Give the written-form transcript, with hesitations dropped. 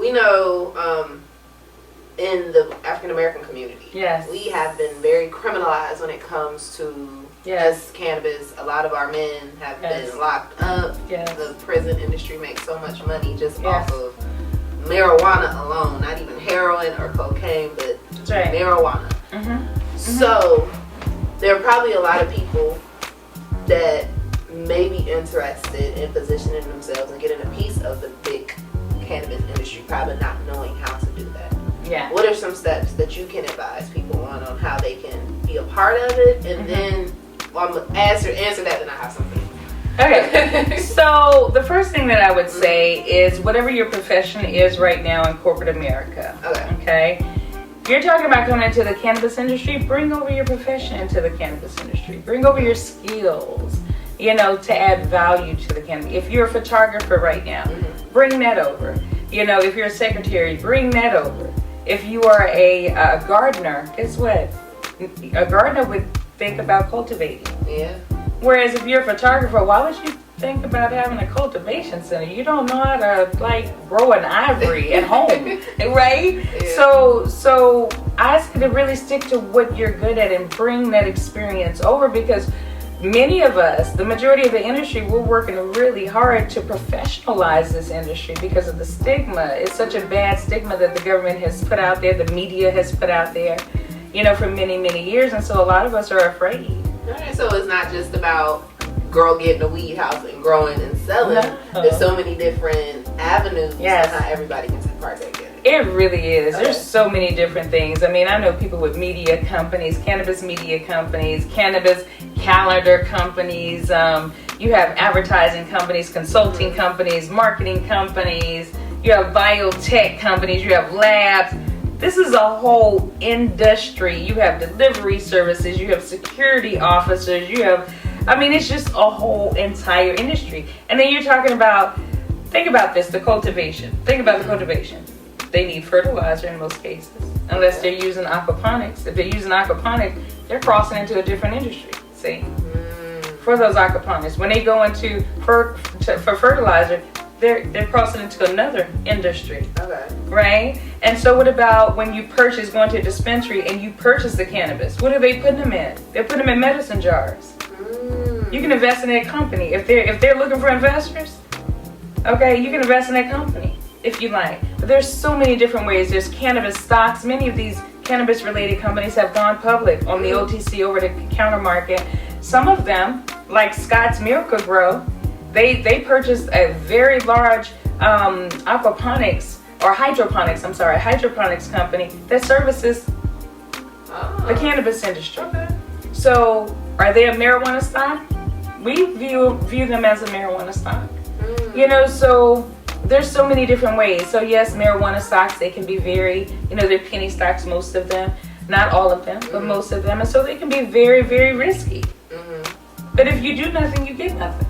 we know in the African American community, yes, we have been very criminalized when it comes to just cannabis. A lot of our men have been locked up. Yes. The prison industry makes so much money just off of marijuana alone, not even heroin or cocaine, but marijuana. So there are probably a lot of people that may be interested in positioning themselves and getting a piece of the big cannabis industry, probably not knowing how to do that. Yeah. What are some steps that you can advise people on how they can be a part of it? And then, well, I'm going to answer that, then I have something. Okay. So the first thing that I would say is whatever your profession is right now in corporate America. Okay. If you're talking about coming into the cannabis industry, bring over your profession into the cannabis industry. Bring over your skills, to add value to the cannabis. If you're a photographer right now, bring that over. If you're a secretary, bring that over. If you are a gardener, guess what? A gardener would think about cultivating. Yeah. Whereas if you're a photographer, why would you think about having a cultivation center? You don't know how to grow an ivory at home, right? Yeah. So I ask you to really stick to what you're good at and bring that experience over, because many of us, the majority of the industry, we're working really hard to professionalize this industry because of the stigma. It's such a bad stigma that the government has put out there, the media has put out there, for many, many years. And so a lot of us are afraid. Right, so it's not just about girl getting a weed house and growing and selling. No. There's so many different avenues. Yes. Not everybody can partake in it. It really is. Okay. There's so many different things. I mean, I know people with media companies, cannabis media companies, cannabis calendar companies. You have advertising companies, consulting companies, marketing companies. You have biotech companies. You have labs. This is a whole industry. You have delivery services. You have security officers. It's just a whole entire industry. And then you're talking about, think about this, the cultivation. Think about the cultivation. They need fertilizer in most cases, unless they're using aquaponics. If they're using aquaponics, they're crossing into a different industry, see? For those aquaponics. When they go into for fertilizer, they're crossing into another industry. Okay. Right? And so what about when you going to a dispensary and you purchase the cannabis? What are they putting them in? They're putting them in medicine jars. You can invest in that company. If they're looking for investors, okay, you can invest in that company if you like. But there's so many different ways. There's cannabis stocks. Many of these cannabis related companies have gone public on the OTC over the counter market. Some of them, like Scott's Miracle Grow, they purchased a very large hydroponics company that services the cannabis industry. Okay. So are they a marijuana stock? We view them as a marijuana stock. So there's so many different ways. So yes, marijuana stocks, they can be very, they're penny stocks, most of them. Not all of them, but most of them. And so they can be very, very risky. But if you do nothing, you get nothing.